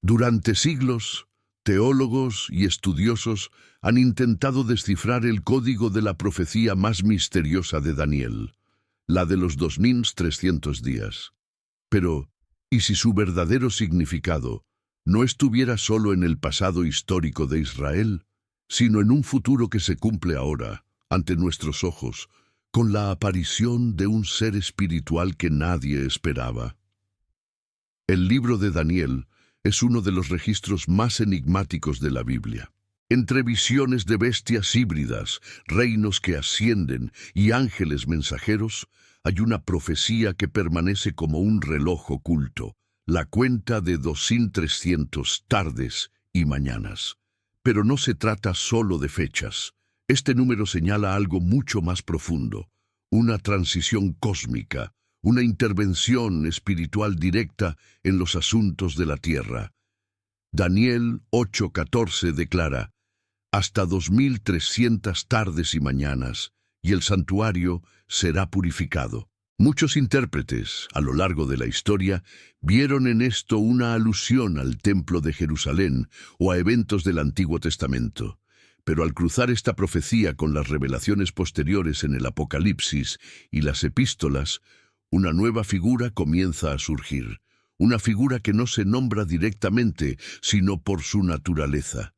Durante siglos, teólogos y estudiosos han intentado descifrar el código de la profecía más misteriosa de Daniel, la de los 2300 días. Pero, ¿y si su verdadero significado no estuviera solo en el pasado histórico de Israel, sino en un futuro que se cumple ahora, ante nuestros ojos, con la aparición de un ser espiritual que nadie esperaba? El libro de Daniel es uno de los registros más enigmáticos de la Biblia. Entre visiones de bestias híbridas, reinos que ascienden y ángeles mensajeros, hay una profecía que permanece como un reloj oculto, la cuenta de 2300 tardes y mañanas. Pero no se trata solo de fechas. Este número señala algo mucho más profundo, una transición cósmica, una intervención espiritual directa en los asuntos de la tierra. Daniel 8:14 declara: hasta 2300 tardes y mañanas, y el santuario será purificado. Muchos intérpretes, a lo largo de la historia, vieron en esto una alusión al Templo de Jerusalén o a eventos del Antiguo Testamento. Pero al cruzar esta profecía con las revelaciones posteriores en el Apocalipsis y las epístolas, una nueva figura comienza a surgir, una figura que no se nombra directamente, sino por su naturaleza.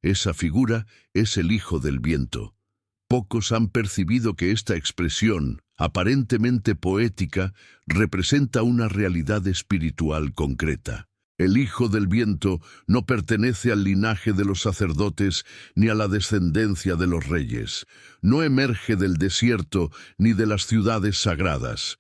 Esa figura es el Hijo del Viento. Pocos han percibido que esta expresión, aparentemente poética, representa una realidad espiritual concreta. El Hijo del Viento no pertenece al linaje de los sacerdotes ni a la descendencia de los reyes. No emerge del desierto ni de las ciudades sagradas.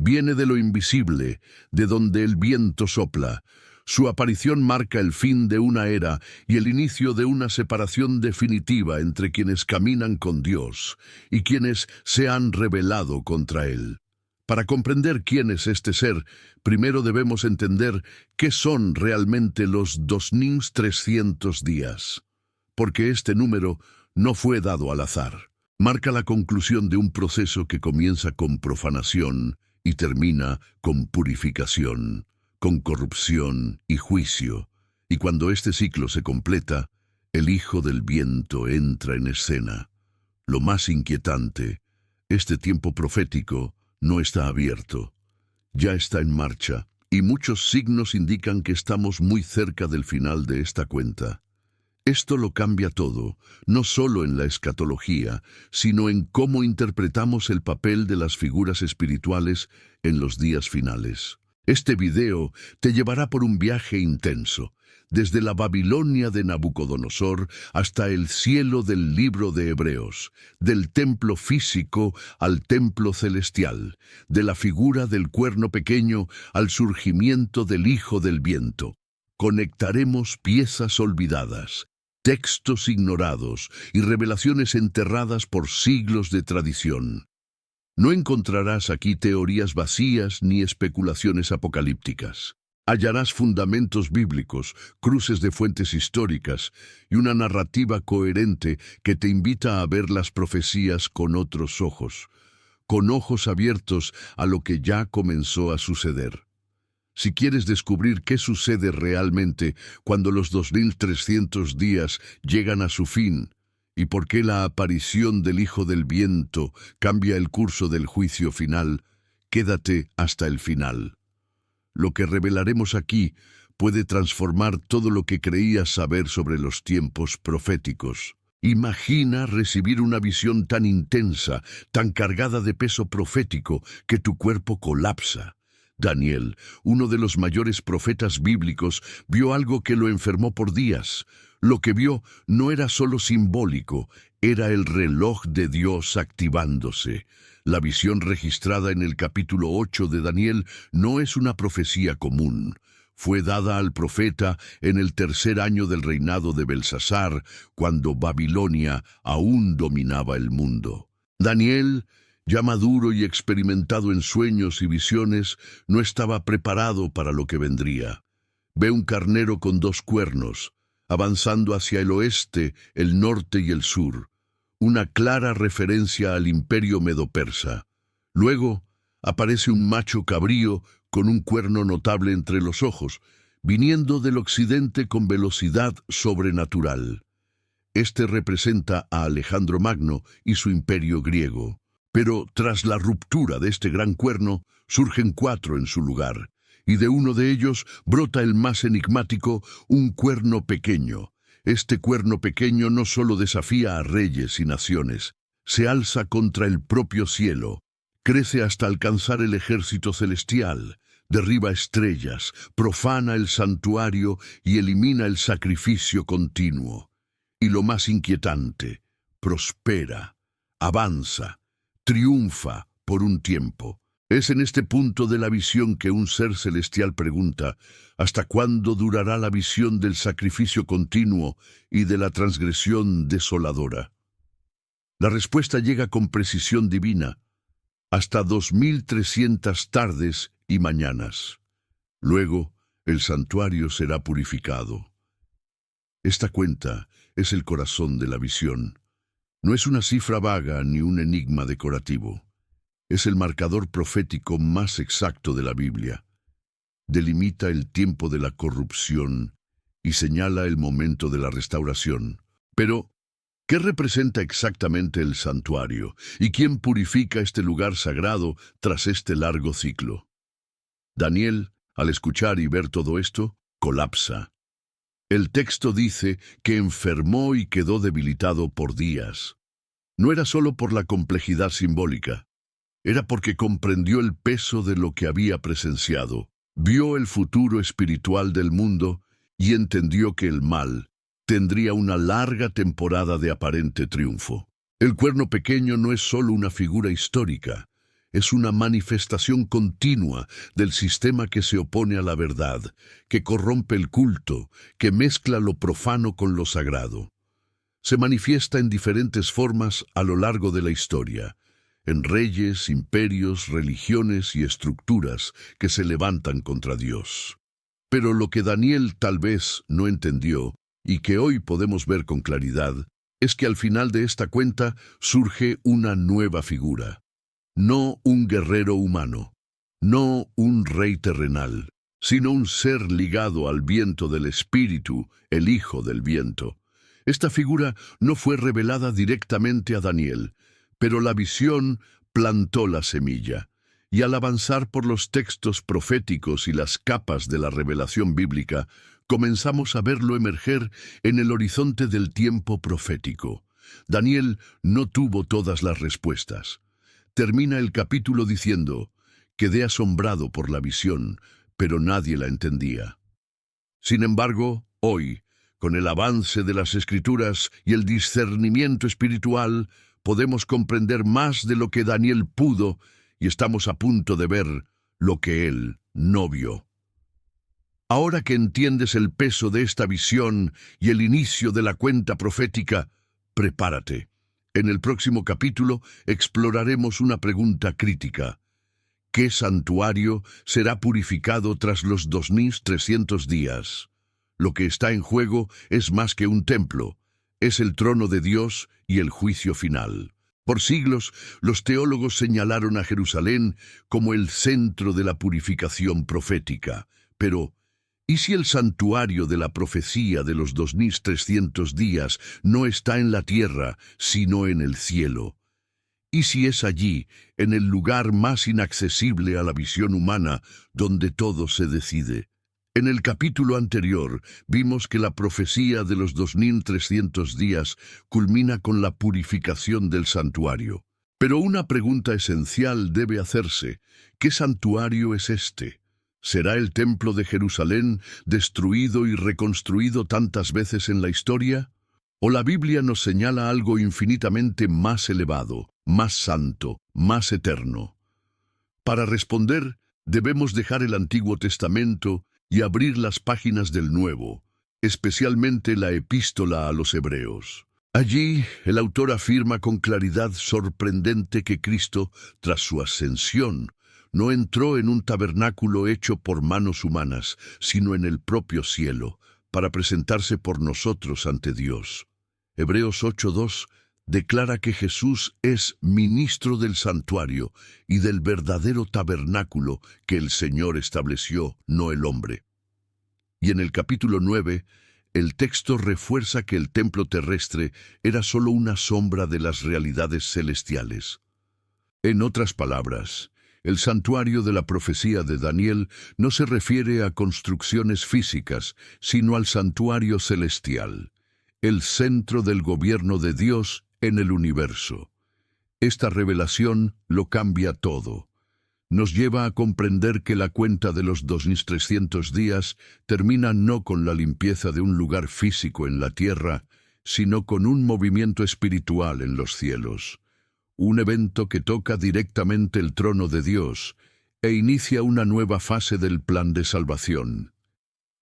Viene de lo invisible, de donde el viento sopla. Su aparición marca el fin de una era y el inicio de una separación definitiva entre quienes caminan con Dios y quienes se han rebelado contra Él. Para comprender quién es este ser, primero debemos entender qué son realmente los 2300 días, porque este número no fue dado al azar. Marca la conclusión de un proceso que comienza con profanación y termina con purificación, con corrupción y juicio, y cuando este ciclo se completa, el Hijo del Viento entra en escena. Lo más inquietante, este tiempo profético no está abierto, ya está en marcha, y muchos signos indican que estamos muy cerca del final de esta cuenta. Esto lo cambia todo, no solo en la escatología, sino en cómo interpretamos el papel de las figuras espirituales en los días finales. Este video te llevará por un viaje intenso, desde la Babilonia de Nabucodonosor hasta el cielo del libro de Hebreos, del templo físico al templo celestial, de la figura del cuerno pequeño al surgimiento del Hijo del Viento. Conectaremos piezas olvidadas, textos ignorados y revelaciones enterradas por siglos de tradición. No encontrarás aquí teorías vacías ni especulaciones apocalípticas. Hallarás fundamentos bíblicos, cruces de fuentes históricas y una narrativa coherente que te invita a ver las profecías con otros ojos, con ojos abiertos a lo que ya comenzó a suceder. Si quieres descubrir qué sucede realmente cuando los 2300 días llegan a su fin, y por qué la aparición del Hijo del Viento cambia el curso del juicio final, quédate hasta el final. Lo que revelaremos aquí puede transformar todo lo que creías saber sobre los tiempos proféticos. Imagina recibir una visión tan intensa, tan cargada de peso profético, que tu cuerpo colapsa. Daniel, uno de los mayores profetas bíblicos, vio algo que lo enfermó por días. Lo que vio no era solo simbólico, era el reloj de Dios activándose. La visión registrada en el capítulo 8 de Daniel no es una profecía común. Fue dada al profeta en el tercer año del reinado de Belsasar, cuando Babilonia aún dominaba el mundo. Daniel, ya maduro y experimentado en sueños y visiones, no estaba preparado para lo que vendría. Ve un carnero con 2 cuernos, avanzando hacia el oeste, el norte y el sur, una clara referencia al imperio medo-persa. Luego aparece un macho cabrío con un cuerno notable entre los ojos, viniendo del occidente con velocidad sobrenatural. Este representa a Alejandro Magno y su imperio griego. Pero tras la ruptura de este gran cuerno, surgen 4 en su lugar, y de uno de ellos brota el más enigmático, un cuerno pequeño. Este cuerno pequeño no solo desafía a reyes y naciones, se alza contra el propio cielo, crece hasta alcanzar el ejército celestial, derriba estrellas, profana el santuario y elimina el sacrificio continuo. Y lo más inquietante, prospera, avanza, triunfa por un tiempo. Es en este punto de la visión que un ser celestial pregunta, ¿hasta cuándo durará la visión del sacrificio continuo y de la transgresión desoladora? La respuesta llega con precisión divina, hasta 2300 tardes y mañanas. Luego, el santuario será purificado. Esta cuenta es el corazón de la visión. No es una cifra vaga ni un enigma decorativo. Es el marcador profético más exacto de la Biblia. Delimita el tiempo de la corrupción y señala el momento de la restauración. Pero, ¿qué representa exactamente el santuario? ¿Y quién purifica este lugar sagrado tras este largo ciclo? Daniel, al escuchar y ver todo esto, colapsa. El texto dice que enfermó y quedó debilitado por días. No era solo por la complejidad simbólica. Era porque comprendió el peso de lo que había presenciado, vio el futuro espiritual del mundo y entendió que el mal tendría una larga temporada de aparente triunfo. El cuerno pequeño no es solo una figura histórica, es una manifestación continua del sistema que se opone a la verdad, que corrompe el culto, que mezcla lo profano con lo sagrado. Se manifiesta en diferentes formas a lo largo de la historia, en reyes, imperios, religiones y estructuras que se levantan contra Dios. Pero lo que Daniel tal vez no entendió, y que hoy podemos ver con claridad, es que al final de esta cuenta surge una nueva figura. No un guerrero humano, no un rey terrenal, sino un ser ligado al viento del espíritu, el Hijo del Viento. Esta figura no fue revelada directamente a Daniel, pero la visión plantó la semilla, y al avanzar por los textos proféticos y las capas de la revelación bíblica, comenzamos a verlo emerger en el horizonte del tiempo profético. Daniel no tuvo todas las respuestas. Termina el capítulo diciendo, «Quedé asombrado por la visión, pero nadie la entendía». Sin embargo, hoy, con el avance de las Escrituras y el discernimiento espiritual, podemos comprender más de lo que Daniel pudo y estamos a punto de ver lo que él no vio. Ahora que entiendes el peso de esta visión y el inicio de la cuenta profética, prepárate. En el próximo capítulo exploraremos una pregunta crítica. ¿Qué santuario será purificado tras los 2300 días? Lo que está en juego es más que un templo, es el trono de Dios y el juicio final. Por siglos, los teólogos señalaron a Jerusalén como el centro de la purificación profética. Pero, ¿y si el santuario de la profecía de los 2300 días no está en la tierra, sino en el cielo? ¿Y si es allí, en el lugar más inaccesible a la visión humana, donde todo se decide? En el capítulo anterior vimos que la profecía de los 2300 días culmina con la purificación del santuario. Pero una pregunta esencial debe hacerse. ¿Qué santuario es este? ¿Será el templo de Jerusalén destruido y reconstruido tantas veces en la historia? ¿O la Biblia nos señala algo infinitamente más elevado, más santo, más eterno? Para responder, debemos dejar el Antiguo Testamento y abrir las páginas del Nuevo, especialmente la Epístola a los Hebreos. Allí, el autor afirma con claridad sorprendente que Cristo, tras su ascensión, no entró en un tabernáculo hecho por manos humanas, sino en el propio cielo, para presentarse por nosotros ante Dios. Hebreos 8:2 declara que Jesús es ministro del santuario y del verdadero tabernáculo que el Señor estableció, no el hombre. Y en el capítulo 9, el texto refuerza que el templo terrestre era solo una sombra de las realidades celestiales. En otras palabras, el santuario de la profecía de Daniel no se refiere a construcciones físicas, sino al santuario celestial, el centro del gobierno de Dios en el universo. Esta revelación lo cambia todo. Nos lleva a comprender que la cuenta de los 2300 días termina no con la limpieza de un lugar físico en la tierra, sino con un movimiento espiritual en los cielos. Un evento que toca directamente el trono de Dios e inicia una nueva fase del plan de salvación,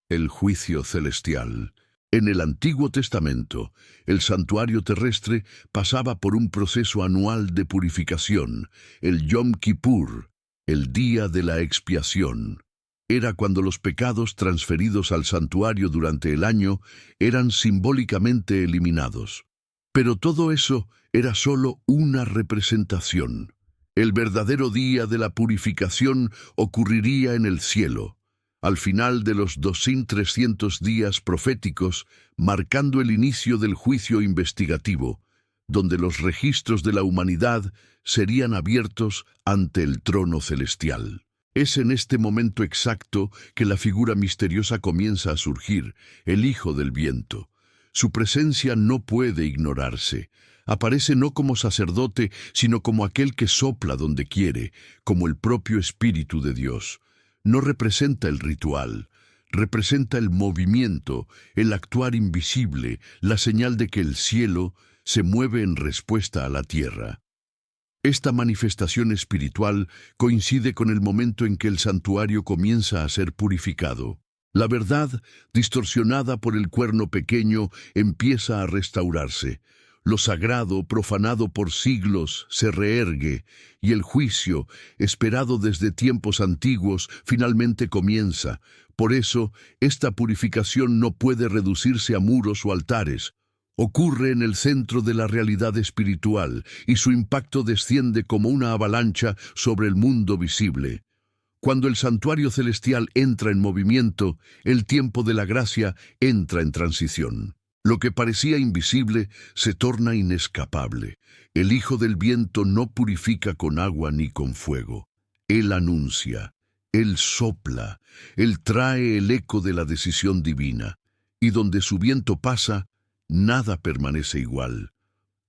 el juicio celestial. En el Antiguo Testamento, el santuario terrestre pasaba por un proceso anual de purificación, el Yom Kippur, el día de la expiación. Era cuando los pecados transferidos al santuario durante el año eran simbólicamente eliminados. Pero todo eso era solo una representación. El verdadero día de la purificación ocurriría en el cielo, al final de los 2300 días proféticos, marcando el inicio del juicio investigativo, donde los registros de la humanidad serían abiertos ante el trono celestial. Es en este momento exacto que la figura misteriosa comienza a surgir, el Hijo del Viento. Su presencia no puede ignorarse. Aparece no como sacerdote, sino como aquel que sopla donde quiere, como el propio Espíritu de Dios. No representa el ritual, representa el movimiento, el actuar invisible, la señal de que el cielo se mueve en respuesta a la tierra. Esta manifestación espiritual coincide con el momento en que el santuario comienza a ser purificado. La verdad, distorsionada por el cuerno pequeño, empieza a restaurarse. Lo sagrado, profanado por siglos, se reergue, y el juicio, esperado desde tiempos antiguos, finalmente comienza. Por eso, esta purificación no puede reducirse a muros o altares. Ocurre en el centro de la realidad espiritual, y su impacto desciende como una avalancha sobre el mundo visible. Cuando el santuario celestial entra en movimiento, el tiempo de la gracia entra en transición. Lo que parecía invisible se torna inescapable. El Hijo del Viento no purifica con agua ni con fuego. Él anuncia, Él sopla, Él trae el eco de la decisión divina. Y donde su viento pasa, nada permanece igual.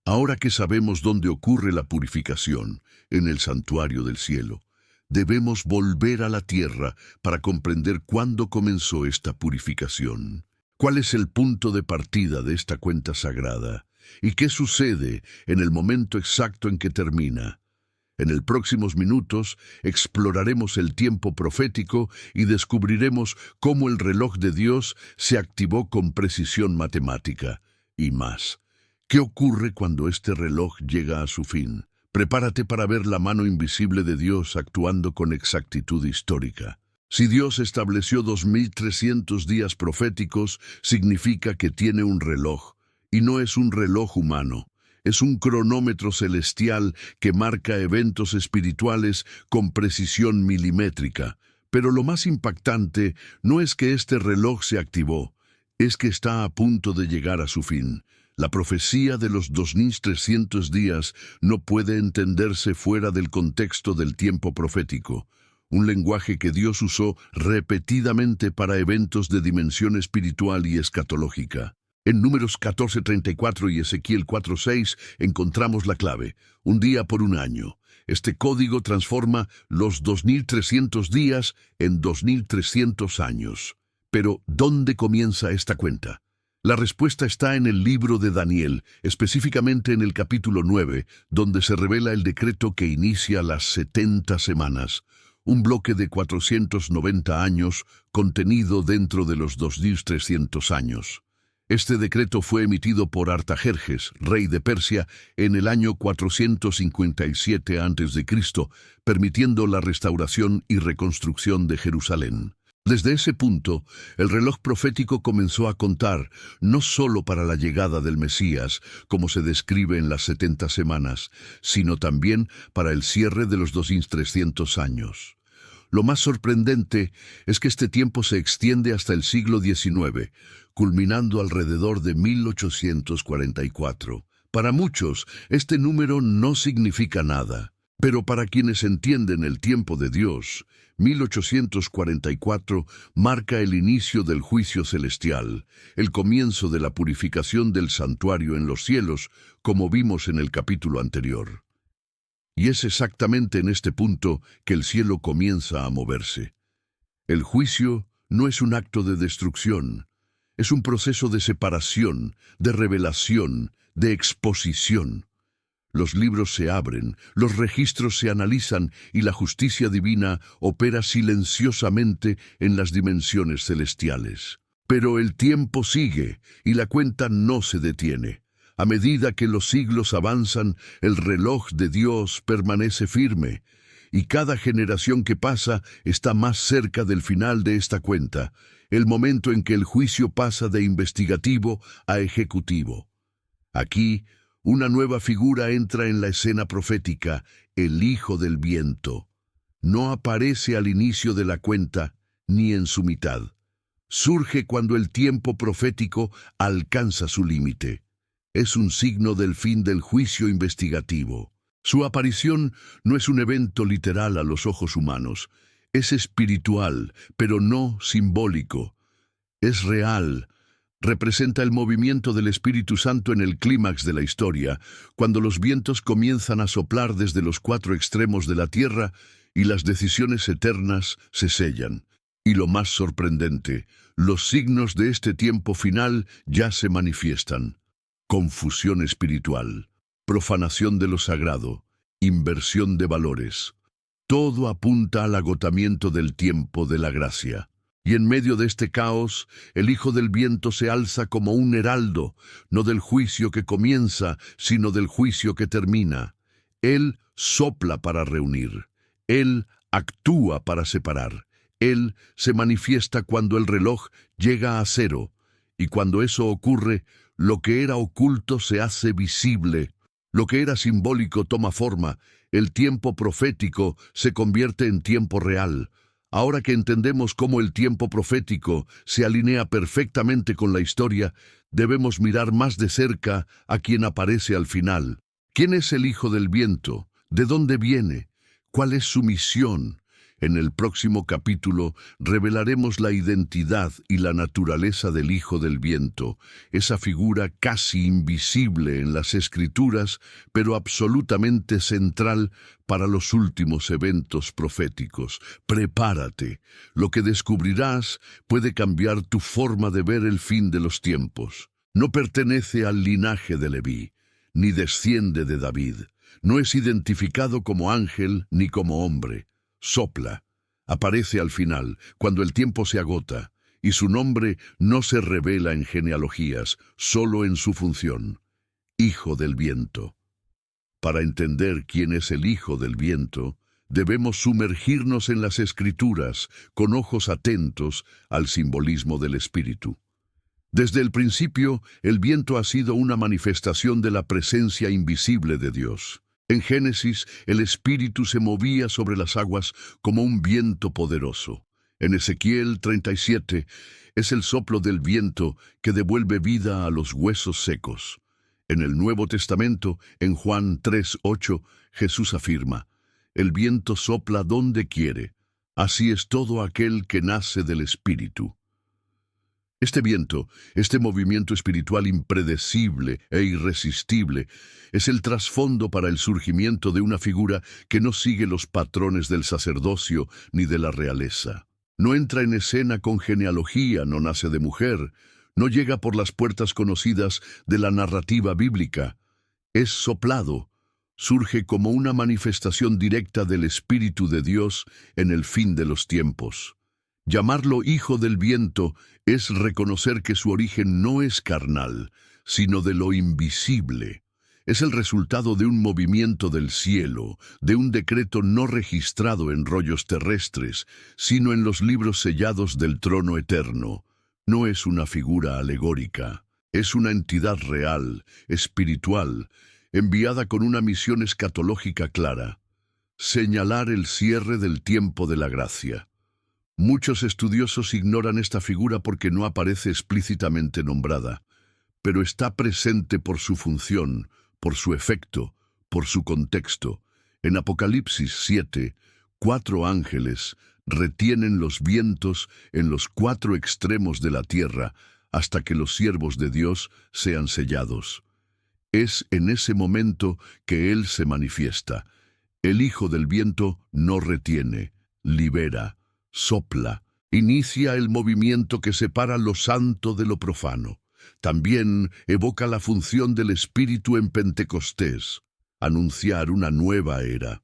Ahora que sabemos dónde ocurre la purificación, en el santuario del cielo, debemos volver a la tierra para comprender cuándo comenzó esta purificación. ¿Cuál es el punto de partida de esta cuenta sagrada? ¿Y qué sucede en el momento exacto en que termina? En los próximos minutos exploraremos el tiempo profético y descubriremos cómo el reloj de Dios se activó con precisión matemática. Y más, ¿qué ocurre cuando este reloj llega a su fin? Prepárate para ver la mano invisible de Dios actuando con exactitud histórica. Si Dios estableció 2300 días proféticos, significa que tiene un reloj, y no es un reloj humano. Es un cronómetro celestial que marca eventos espirituales con precisión milimétrica. Pero lo más impactante no es que este reloj se activó, es que está a punto de llegar a su fin. La profecía de los 2300 días no puede entenderse fuera del contexto del tiempo profético. Un lenguaje que Dios usó repetidamente para eventos de dimensión espiritual y escatológica. En Números 14:34 y Ezequiel 4:6 encontramos la clave, un día por un año. Este código transforma los 2300 días en 2300 años. Pero, ¿dónde comienza esta cuenta? La respuesta está en el libro de Daniel, específicamente en el capítulo 9, donde se revela el decreto que inicia las 70 semanas. Un bloque de 490 años contenido dentro de los 2300 años. Este decreto fue emitido por Artajerjes, rey de Persia, en el año 457 a.C., permitiendo la restauración y reconstrucción de Jerusalén. Desde ese punto, el reloj profético comenzó a contar, no solo para la llegada del Mesías, como se describe en las 70 semanas, sino también para el cierre de los 2300 años. Lo más sorprendente es que este tiempo se extiende hasta el siglo XIX, culminando alrededor de 1844. Para muchos, este número no significa nada, pero para quienes entienden el tiempo de Dios, 1844 marca el inicio del juicio celestial, el comienzo de la purificación del santuario en los cielos, como vimos en el capítulo anterior. Y es exactamente en este punto que el cielo comienza a moverse. El juicio no es un acto de destrucción, es un proceso de separación, de revelación, de exposición. Los libros se abren, los registros se analizan y la justicia divina opera silenciosamente en las dimensiones celestiales. Pero el tiempo sigue y la cuenta no se detiene. A medida que los siglos avanzan, el reloj de Dios permanece firme, y cada generación que pasa está más cerca del final de esta cuenta, el momento en que el juicio pasa de investigativo a ejecutivo. Aquí, una nueva figura entra en la escena profética, el Hijo del Viento. No aparece al inicio de la cuenta, ni en su mitad. Surge cuando el tiempo profético alcanza su límite. Es un signo del fin del juicio investigativo. Su aparición no es un evento literal a los ojos humanos. Es espiritual, pero no simbólico. Es real. Representa el movimiento del Espíritu Santo en el clímax de la historia, cuando los vientos comienzan a soplar desde los cuatro extremos de la tierra y las decisiones eternas se sellan. Y lo más sorprendente, los signos de este tiempo final ya se manifiestan. Confusión espiritual, profanación de lo sagrado, inversión de valores. Todo apunta al agotamiento del tiempo de la gracia. Y en medio de este caos, el Hijo del Viento se alza como un heraldo, no del juicio que comienza, sino del juicio que termina. Él sopla para reunir. Él actúa para separar. Él se manifiesta cuando el reloj llega a cero. Y cuando eso ocurre, lo que era oculto se hace visible. Lo que era simbólico toma forma. El tiempo profético se convierte en tiempo real. Ahora que entendemos cómo el tiempo profético se alinea perfectamente con la historia, debemos mirar más de cerca a quien aparece al final. ¿Quién es el Hijo del Viento? ¿De dónde viene? ¿Cuál es su misión? En el próximo capítulo revelaremos la identidad y la naturaleza del Hijo del Viento, esa figura casi invisible en las Escrituras, pero absolutamente central para los últimos eventos proféticos. Prepárate. Lo que descubrirás puede cambiar tu forma de ver el fin de los tiempos. No pertenece al linaje de Leví, ni desciende de David. No es identificado como ángel ni como hombre. Sopla. Aparece al final, cuando el tiempo se agota, y su nombre no se revela en genealogías, solo en su función. Hijo del Viento. Para entender quién es el Hijo del Viento, debemos sumergirnos en las Escrituras con ojos atentos al simbolismo del Espíritu. Desde el principio, el viento ha sido una manifestación de la presencia invisible de Dios. En Génesis, el Espíritu se movía sobre las aguas como un viento poderoso. En Ezequiel 37, es el soplo del viento que devuelve vida a los huesos secos. En el Nuevo Testamento, en Juan 3:8, Jesús afirma: «El viento sopla donde quiere. Así es todo aquel que nace del Espíritu». Este viento, este movimiento espiritual impredecible e irresistible, es el trasfondo para el surgimiento de una figura que no sigue los patrones del sacerdocio ni de la realeza. No entra en escena con genealogía, no nace de mujer, no llega por las puertas conocidas de la narrativa bíblica. Es soplado, surge como una manifestación directa del Espíritu de Dios en el fin de los tiempos. Llamarlo Hijo del Viento es reconocer que su origen no es carnal, sino de lo invisible. Es el resultado de un movimiento del cielo, de un decreto no registrado en rollos terrestres, sino en los libros sellados del trono eterno. No es una figura alegórica, es una entidad real, espiritual, enviada con una misión escatológica clara. Señalar el cierre del tiempo de la gracia. Muchos estudiosos ignoran esta figura porque no aparece explícitamente nombrada, pero está presente por su función, por su efecto, por su contexto. En Apocalipsis 7, 4 ángeles retienen los vientos en los 4 extremos de la tierra hasta que los siervos de Dios sean sellados. Es en ese momento que Él se manifiesta. El Hijo del Viento no retiene, libera, sopla, inicia el movimiento que separa lo santo de lo profano. También evoca la función del Espíritu en Pentecostés, anunciar una nueva era.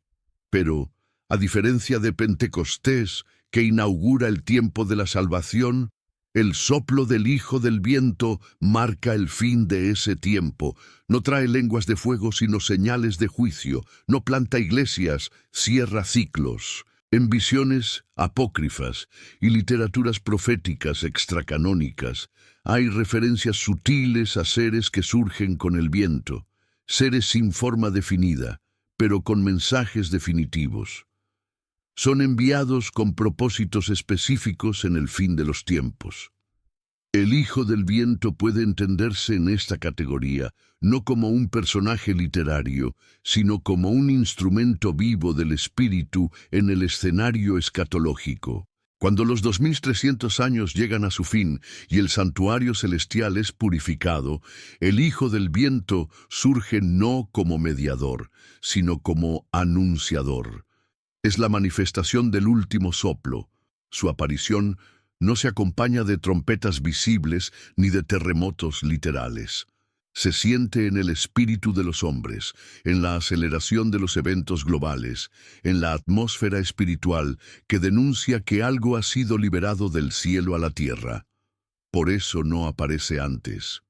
Pero, a diferencia de Pentecostés, que inaugura el tiempo de la salvación, el soplo del Hijo del Viento marca el fin de ese tiempo. No trae lenguas de fuego, sino señales de juicio. No planta iglesias, cierra ciclos. En visiones apócrifas y literaturas proféticas extracanónicas, hay referencias sutiles a seres que surgen con el viento, seres sin forma definida, pero con mensajes definitivos. Son enviados con propósitos específicos en el fin de los tiempos. El Hijo del Viento puede entenderse en esta categoría, no como un personaje literario, sino como un instrumento vivo del Espíritu en el escenario escatológico. Cuando los 2300 años llegan a su fin y el santuario celestial es purificado, el Hijo del Viento surge no como mediador, sino como anunciador. Es la manifestación del último soplo. Su aparición no se acompaña de trompetas visibles ni de terremotos literales. Se siente en el espíritu de los hombres, en la aceleración de los eventos globales, en la atmósfera espiritual que denuncia que algo ha sido liberado del cielo a la tierra. Por eso no aparece antes,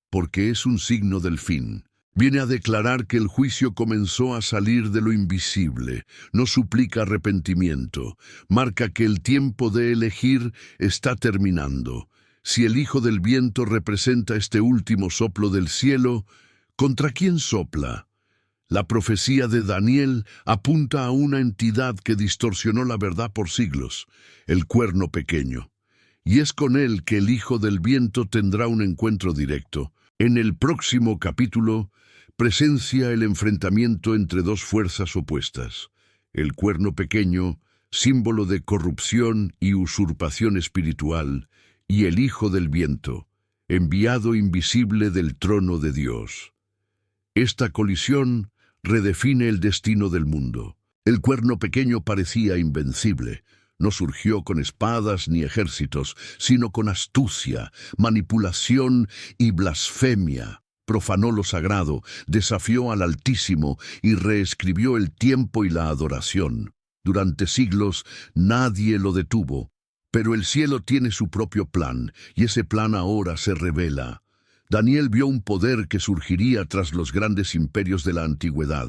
porque es un signo del fin. Viene a declarar que el juicio comenzó a salir de lo invisible, no suplica arrepentimiento, marca que el tiempo de elegir está terminando. Si el Hijo del Viento representa este último soplo del cielo, ¿contra quién sopla? La profecía de Daniel apunta a una entidad que distorsionó la verdad por siglos, el cuerno pequeño. Y es con él que el Hijo del Viento tendrá un encuentro directo. En el próximo capítulo, presencia el enfrentamiento entre dos fuerzas opuestas. El cuerno pequeño, símbolo de corrupción y usurpación espiritual, y el Hijo del Viento, enviado invisible del trono de Dios. Esta colisión redefine el destino del mundo. El cuerno pequeño parecía invencible. No surgió con espadas ni ejércitos, sino con astucia, manipulación y blasfemia. Profanó lo sagrado, desafió al Altísimo y reescribió el tiempo y la adoración. Durante siglos nadie lo detuvo, pero el cielo tiene su propio plan, y ese plan ahora se revela. Daniel vio un poder que surgiría tras los grandes imperios de la antigüedad.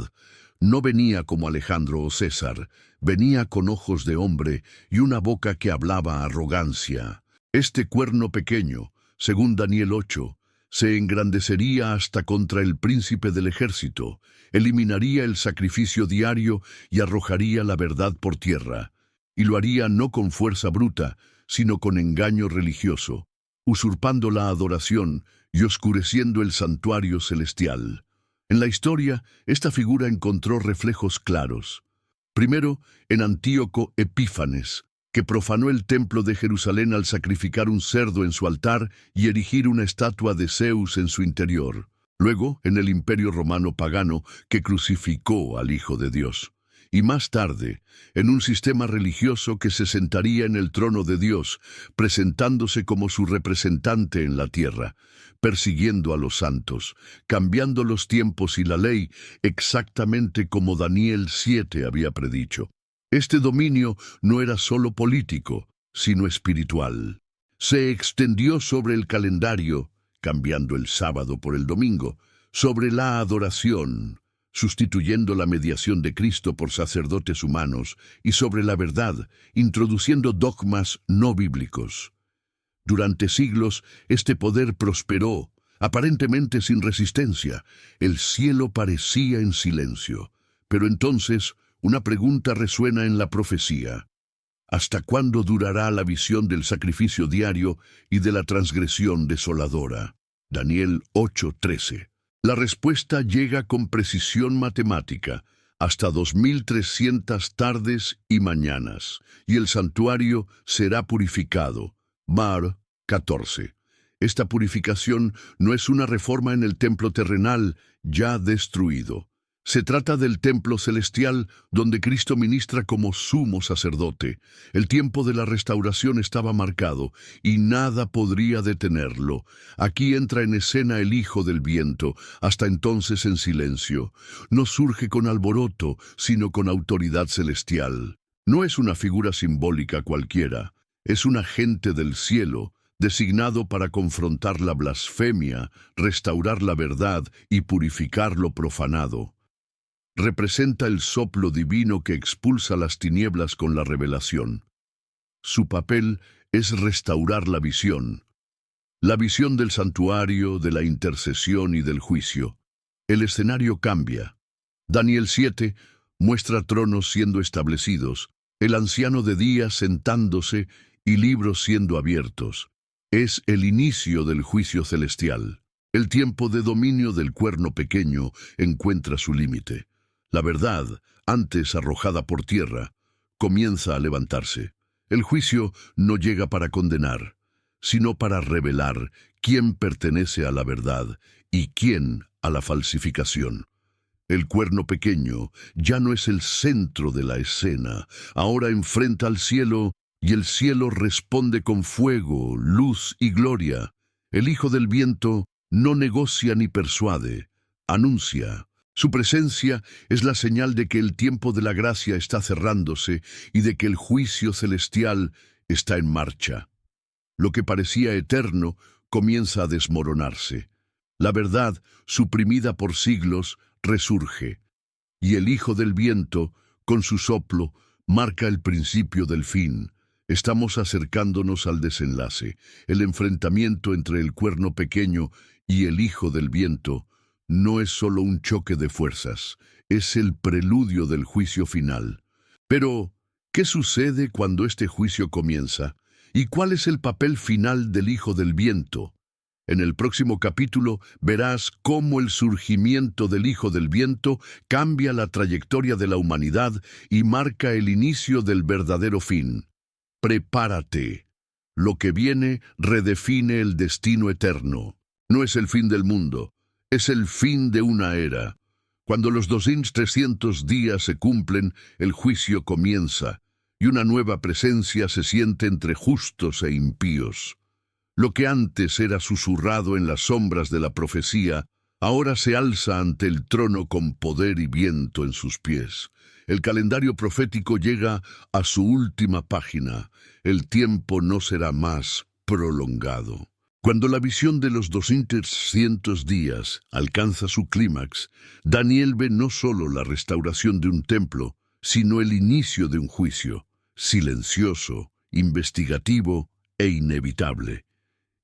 No venía como Alejandro o César, venía con ojos de hombre y una boca que hablaba arrogancia. Este cuerno pequeño, según Daniel 8, se engrandecería hasta contra el príncipe del ejército, eliminaría el sacrificio diario y arrojaría la verdad por tierra, y lo haría no con fuerza bruta, sino con engaño religioso, usurpando la adoración y oscureciendo el santuario celestial. En la historia, esta figura encontró reflejos claros. Primero, en Antíoco Epífanes, que profanó el templo de Jerusalén al sacrificar un cerdo en su altar y erigir una estatua de Zeus en su interior. Luego, en el Imperio Romano pagano, que crucificó al Hijo de Dios. Y más tarde, en un sistema religioso que se sentaría en el trono de Dios, presentándose como su representante en la tierra, persiguiendo a los santos, cambiando los tiempos y la ley, exactamente como Daniel 7 había predicho. Este dominio no era solo político, sino espiritual. Se extendió sobre el calendario, cambiando el sábado por el domingo, sobre la adoración, sustituyendo la mediación de Cristo por sacerdotes humanos, y sobre la verdad, introduciendo dogmas no bíblicos. Durante siglos, este poder prosperó, aparentemente sin resistencia. El cielo parecía en silencio. Pero entonces, una pregunta resuena en la profecía. ¿Hasta cuándo durará la visión del sacrificio diario y de la transgresión desoladora? Daniel 8:13. La respuesta llega con precisión matemática, hasta 2300 tardes y mañanas, y el santuario será purificado. Mar 14. Esta purificación no es una reforma en el templo terrenal ya destruido. Se trata del templo celestial donde Cristo ministra como sumo sacerdote. El tiempo de la restauración estaba marcado y nada podría detenerlo. Aquí entra en escena el Hijo del Viento, hasta entonces en silencio. No surge con alboroto, sino con autoridad celestial. No es una figura simbólica cualquiera, es un agente del cielo, designado para confrontar la blasfemia, restaurar la verdad y purificar lo profanado. Representa el soplo divino que expulsa las tinieblas con la revelación. Su papel es restaurar la visión del santuario, de la intercesión y del juicio. El escenario cambia. Daniel 7 muestra tronos siendo establecidos, el anciano de día sentándose y libros siendo abiertos. Es el inicio del juicio celestial. El tiempo de dominio del cuerno pequeño encuentra su límite. La verdad, antes arrojada por tierra, comienza a levantarse. El juicio no llega para condenar, sino para revelar quién pertenece a la verdad y quién a la falsificación. El cuerno pequeño ya no es el centro de la escena, ahora enfrenta al cielo y el cielo responde con fuego, luz y gloria. El Hijo del Viento no negocia ni persuade, anuncia. Su presencia es la señal de que el tiempo de la gracia está cerrándose y de que el juicio celestial está en marcha. Lo que parecía eterno comienza a desmoronarse. La verdad, suprimida por siglos, resurge. Y el Hijo del Viento, con su soplo, marca el principio del fin. Estamos acercándonos al desenlace. El enfrentamiento entre el cuerno pequeño y el Hijo del Viento no es solo un choque de fuerzas, es el preludio del juicio final. Pero, ¿qué sucede cuando este juicio comienza? ¿Y cuál es el papel final del Hijo del Viento? En el próximo capítulo verás cómo el surgimiento del Hijo del Viento cambia la trayectoria de la humanidad y marca el inicio del verdadero fin. Prepárate. Lo que viene redefine el destino eterno. No es el fin del mundo. Es el fin de una era. Cuando los 2300 días se cumplen, el juicio comienza, y una nueva presencia se siente entre justos e impíos. Lo que antes era susurrado en las sombras de la profecía, ahora se alza ante el trono con poder y viento en sus pies. El calendario profético llega a su última página. El tiempo no será más prolongado. Cuando la visión de los 2300 días alcanza su clímax, Daniel ve no solo la restauración de un templo, sino el inicio de un juicio, silencioso, investigativo e inevitable.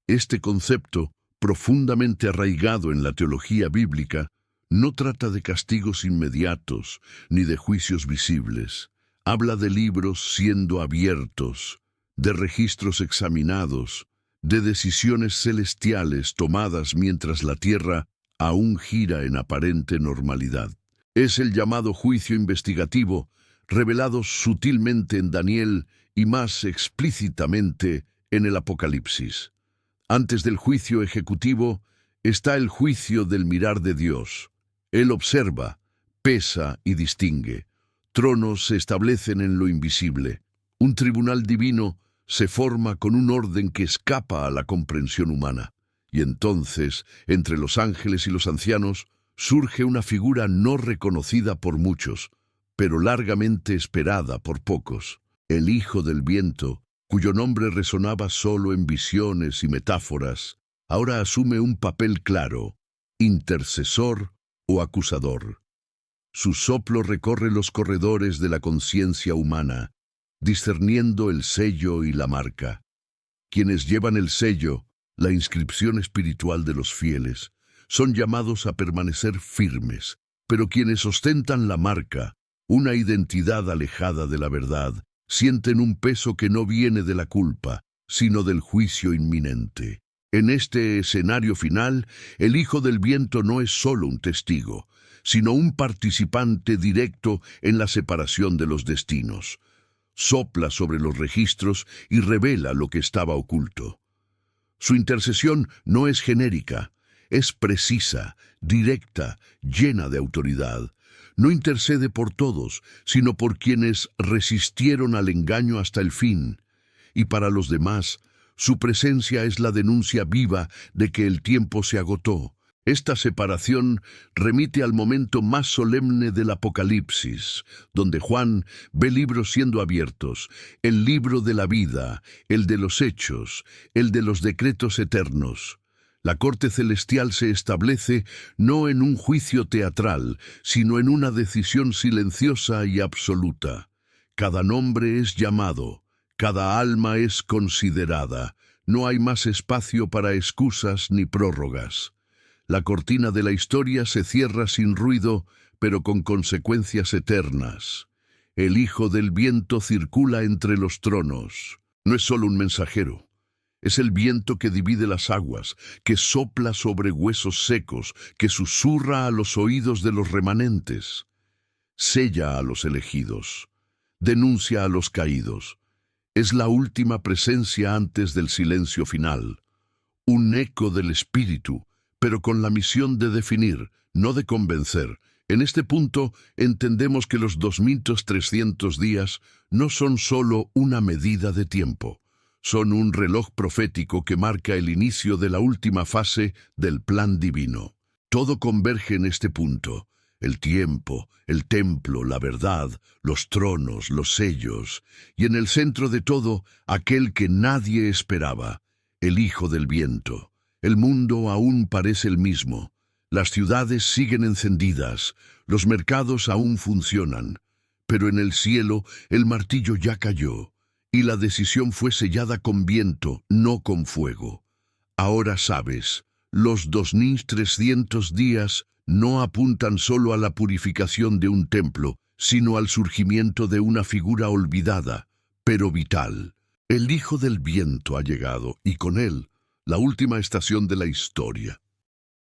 Este concepto, profundamente arraigado en la teología bíblica, no trata de castigos inmediatos ni de juicios visibles. Habla de libros siendo abiertos, de registros examinados, de decisiones celestiales tomadas mientras la tierra aún gira en aparente normalidad. Es el llamado juicio investigativo, revelado sutilmente en Daniel y más explícitamente en el Apocalipsis. Antes del juicio ejecutivo está el juicio del mirar de Dios. Él observa, pesa y distingue. Tronos se establecen en lo invisible. Un tribunal divino se forma con un orden que escapa a la comprensión humana. Y entonces, entre los ángeles y los ancianos, surge una figura no reconocida por muchos, pero largamente esperada por pocos. El Hijo del Viento, cuyo nombre resonaba solo en visiones y metáforas, ahora asume un papel claro, intercesor o acusador. Su soplo recorre los corredores de la conciencia humana, discerniendo el sello y la marca. Quienes llevan el sello, la inscripción espiritual de los fieles, son llamados a permanecer firmes, pero quienes ostentan la marca una identidad alejada de la verdad, sienten un peso que no viene de la culpa, sino del juicio inminente. En este escenario final, el Hijo del Viento no es solo un testigo, sino un participante directo en la separación de los destinos. Sopla sobre los registros y revela lo que estaba oculto. Su intercesión no es genérica, es precisa, directa, llena de autoridad. No intercede por todos, sino por quienes resistieron al engaño hasta el fin. Y para los demás, su presencia es la denuncia viva de que el tiempo se agotó. Esta separación remite al momento más solemne del Apocalipsis, donde Juan ve libros siendo abiertos, el libro de la vida, el de los hechos, el de los decretos eternos. La corte celestial se establece no en un juicio teatral, sino en una decisión silenciosa y absoluta. Cada nombre es llamado, cada alma es considerada. No hay más espacio para excusas ni prórrogas. La cortina de la historia se cierra sin ruido, pero con consecuencias eternas. El Hijo del Viento circula entre los tronos. No es solo un mensajero. Es el viento que divide las aguas, que sopla sobre huesos secos, que susurra a los oídos de los remanentes. Sella a los elegidos. Denuncia a los caídos. Es la última presencia antes del silencio final. Un eco del Espíritu, pero con la misión de definir, no de convencer. En este punto entendemos que los 2300 días no son solo una medida de tiempo, son un reloj profético que marca el inicio de la última fase del plan divino. Todo converge en este punto: el tiempo, el templo, la verdad, los tronos, los sellos, y en el centro de todo, aquel que nadie esperaba, el Hijo del Viento. El mundo aún parece el mismo. Las ciudades siguen encendidas, los mercados aún funcionan, pero en el cielo el martillo ya cayó, y la decisión fue sellada con viento, no con fuego. Ahora sabes, los 2300 días no apuntan solo a la purificación de un templo, sino al surgimiento de una figura olvidada, pero vital. El Hijo del Viento ha llegado, y con él, la última estación de la historia.